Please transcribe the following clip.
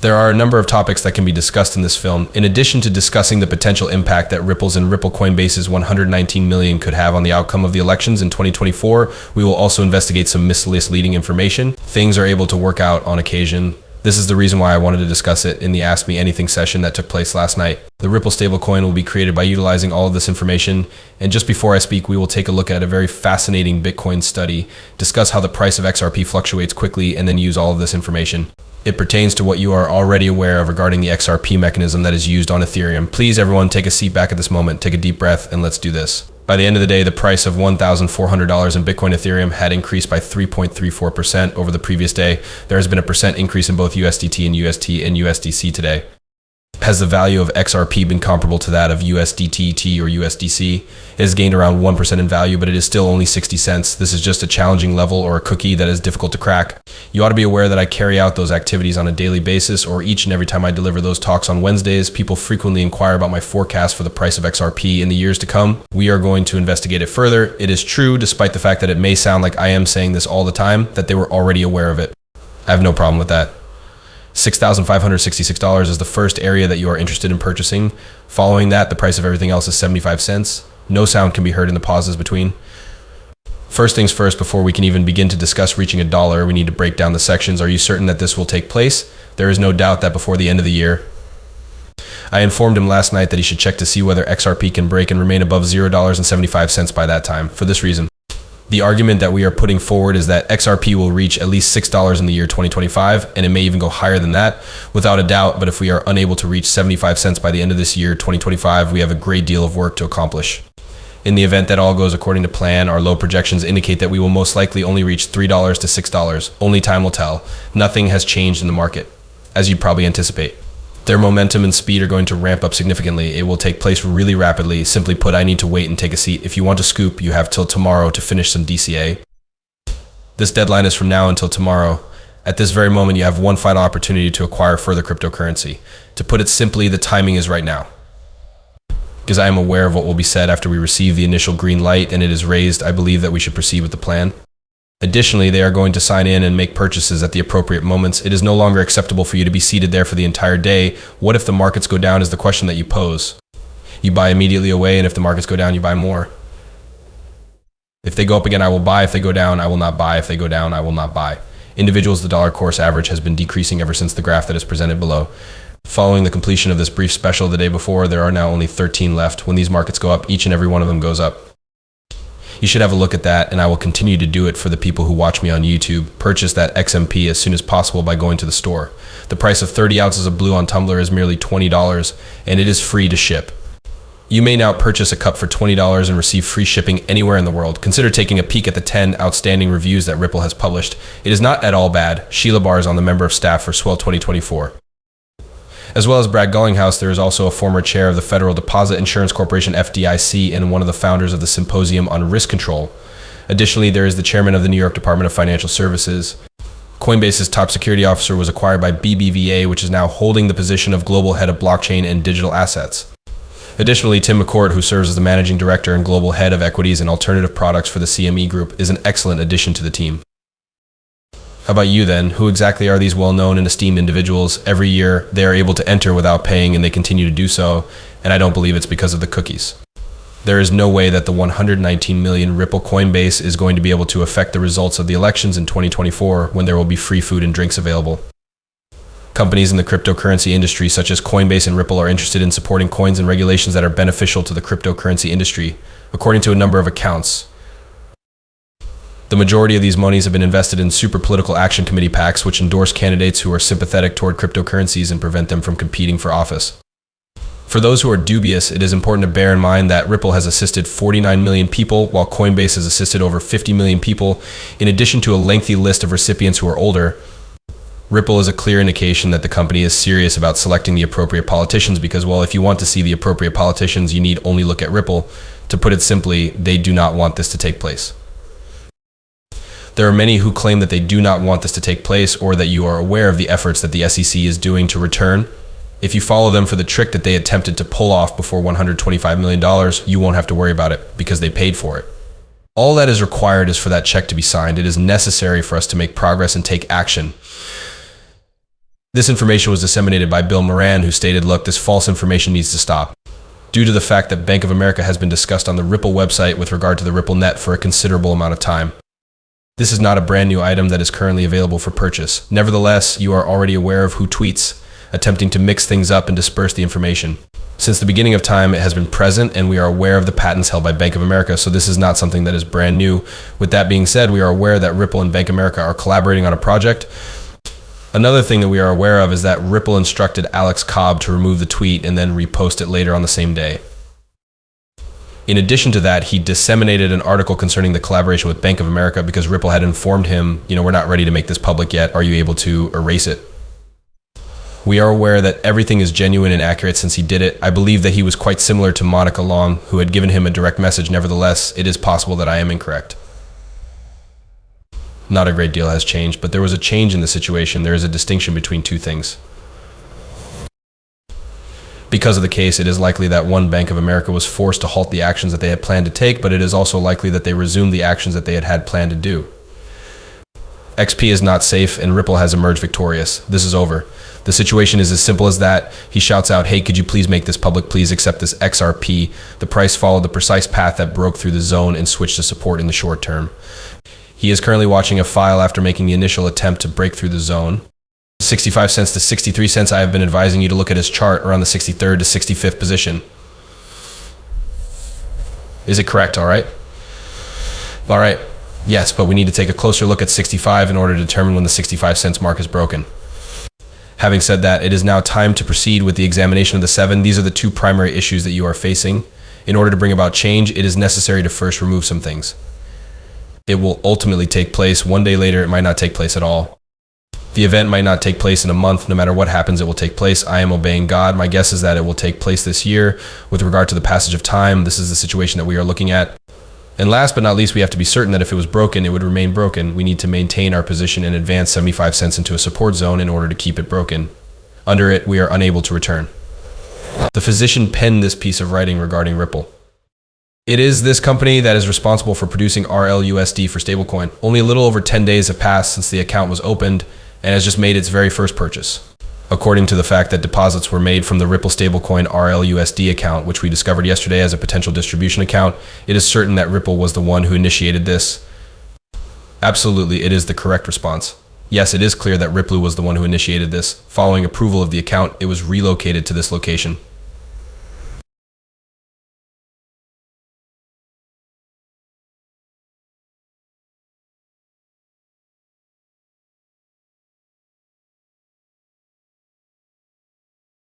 There are a number of topics that can be discussed in this film. In addition to discussing the potential impact that Ripple's and Ripple Coinbase's 119 million could have on the outcome of the elections in 2024, we will also investigate some misleading information. Things are able to work out on occasion. This is the reason why I wanted to discuss it in the Ask Me Anything session that took place last night. The Ripple stablecoin will be created by utilizing all of this information. And just before I speak, we will take a look at a very fascinating Bitcoin study, discuss how the price of XRP fluctuates quickly, and then use all of this information. It pertains to what you are already aware of regarding the XRP mechanism that is used on Ethereum. Please, everyone, take a seat back at this moment, take a deep breath, and let's do this. By the end of the day, the price of $1,400 in Bitcoin Ethereum had increased by 3.34% over the previous day. There has been a percent increase in both USDT and UST and USDC today. Has the value of XRP been comparable to that of USDT or USDC? It has gained around 1% in value, but it is still only 60 cents. This is just a challenging level or a cookie that is difficult to crack. You ought to be aware that I carry out those activities on a daily basis, or each and every time I deliver those talks on Wednesdays. People frequently inquire about my forecast for the price of XRP in the years to come. We are going to investigate it further. It is true, despite the fact that it may sound like I am saying this all the time, that they were already aware of it. I have no problem with that. $6,566 is the first area that you are interested in purchasing. Following that, the price of everything else is 75 cents. No sound can be heard in the pauses between. First things first, before we can even begin to discuss reaching $1, we need to break down the sections. Are you certain that this will take place? There is no doubt that before the end of the year. I informed him last night that he should check to see whether XRP can break and remain above $0.75 by that time. For this reason, the argument that we are putting forward is that XRP will reach at least $6 in the year 2025, and it may even go higher than that, without a doubt. But if we are unable to reach 75 cents by the end of this year, 2025, we have a great deal of work to accomplish. In the event that all goes according to plan, our low projections indicate that we will most likely only reach $3 to $6. Only time will tell. Nothing has changed in the market, as you'd probably anticipate. Their momentum and speed are going to ramp up significantly. It will take place really rapidly. Simply put, I need to wait and take a seat. If you want to scoop, you have till tomorrow to finish some DCA. This deadline is from now until tomorrow. At this very moment, you have one final opportunity to acquire further cryptocurrency. To put it simply, the timing is right now. Because I am aware of what will be said after we receive the initial green light and it is raised, I believe that we should proceed with the plan. Additionally, they are going to sign in and make purchases at the appropriate moments. It is no longer acceptable for you to be seated there for the entire day. What if the markets go down is the question that you pose. You buy immediately away, and if the markets go down, you buy more. If they go up again, I will buy. If they go down, I will not buy. If they go down, I will not buy. Individuals, the dollar course average has been decreasing ever since the graph that is presented below. Following the completion of this brief special the day before, there are now only 13 left. When these markets go up, each and every one of them goes up. You should have a look at that, and I will continue to do it for the people who watch me on YouTube. Purchase that XMP as soon as possible by going to the store. The price of 30 ounces of blue on Tumblr is merely $20, and it is free to ship. You may now purchase a cup for $20 and receive free shipping anywhere in the world. Consider taking a peek at the 10 outstanding reviews that Ripple has published. It is not at all bad. Sheila Barr is on the member of staff for Swell 2024. As well as Brad Gullinghouse, there is also a former chair of the Federal Deposit Insurance Corporation, FDIC, and one of the founders of the Symposium on Risk Control. Additionally, there is the chairman of the New York Department of Financial Services. Coinbase's top security officer was acquired by BBVA, which is now holding the position of global head of blockchain and digital assets. Additionally, Tim McCourt, who serves as the managing director and global head of equities and alternative products for the CME Group, is an excellent addition to the team. How about you then? Who exactly are these well-known and esteemed individuals? Every year, they are able to enter without paying, and they continue to do so, and I don't believe it's because of the cookies. There is no way that the 119 million Ripple Coinbase is going to be able to affect the results of the elections in 2024 when there will be free food and drinks available. Companies in the cryptocurrency industry such as Coinbase and Ripple are interested in supporting coins and regulations that are beneficial to the cryptocurrency industry, according to a number of accounts. The majority of these monies have been invested in super political action committee PACs, which endorse candidates who are sympathetic toward cryptocurrencies and prevent them from competing for office. For those who are dubious, it is important to bear in mind that Ripple has assisted 49 million people, while Coinbase has assisted over 50 million people, in addition to a lengthy list of recipients who are older. Ripple is a clear indication that the company is serious about selecting the appropriate politicians because, well, if you want to see the appropriate politicians, you need only look at Ripple. To put it simply, they do not want this to take place. There are many who claim that they do not want this to take place or that you are aware of the efforts that the SEC is doing to return. If you follow them for the trick that they attempted to pull off before $125 million, you won't have to worry about it because they paid for it. All that is required is for that check to be signed. It is necessary for us to make progress and take action. This information was disseminated by Bill Moran, who stated, look, this false information needs to stop, due to the fact that Bank of America has been discussed on the Ripple website with regard to the Ripple net for a considerable amount of time. This is not a brand new item that is currently available for purchase. Nevertheless, you are already aware of who tweets, attempting to mix things up and disperse the information. Since the beginning of time, it has been present, and we are aware of the patents held by Bank of America, so this is not something that is brand new. With that being said, we are aware that Ripple and Bank of America are collaborating on a project. Another thing that we are aware of is that Ripple instructed Alex Cobb to remove the tweet and then repost it later on the same day. In addition to that, he disseminated an article concerning the collaboration with Bank of America because Ripple had informed him, we're not ready to make this public yet. Are you able to erase it? We are aware that everything is genuine and accurate since he did it. I believe that he was quite similar to Monica Long, who had given him a direct message. Nevertheless, it is possible that I am incorrect. Not a great deal has changed, but there was a change in the situation. There is a distinction between two things. Because of the case, it is likely that one, Bank of America was forced to halt the actions that they had planned to take, but it is also likely that they resumed the actions that they had planned to do. XP is not safe, and Ripple has emerged victorious. This is over. The situation is as simple as that. He shouts out, hey, could you please make this public? Please accept this XRP. The price followed the precise path that broke through the zone and switched to support in the short term. He is currently watching a file after making the initial attempt to break through the zone. 65 cents to 63 cents, I have been advising you to look at his chart around the 63rd to 65th position. Is it correct? All right. All right. Yes, but we need to take a closer look at 65 in order to determine when the 65 cents mark is broken. Having said that, it is now time to proceed with the examination of the 7. These are the two primary issues that you are facing. In order to bring about change, it is necessary to first remove some things. It will ultimately take place. One day later, it might not take place at all. The event might not take place in a month. No matter what happens, it will take place. I am obeying God. My guess is that it will take place this year. With regard to the passage of time, this is the situation that we are looking at. And last but not least, we have to be certain that if it was broken, it would remain broken. We need to maintain our position and advance 75 cents into a support zone in order to keep it broken. Under it, we are unable to return. The physician penned this piece of writing regarding Ripple. It is this company that is responsible for producing RLUSD for stablecoin. Only a little over 10 days have passed since the account was opened and has just made its very first purchase. According to the fact that deposits were made from the Ripple stablecoin RLUSD account, which we discovered yesterday as a potential distribution account, it is certain that Ripple was the one who initiated this. Absolutely, it is the correct response. Yes, it is clear that Ripple was the one who initiated this. Following approval of the account, it was relocated to this location.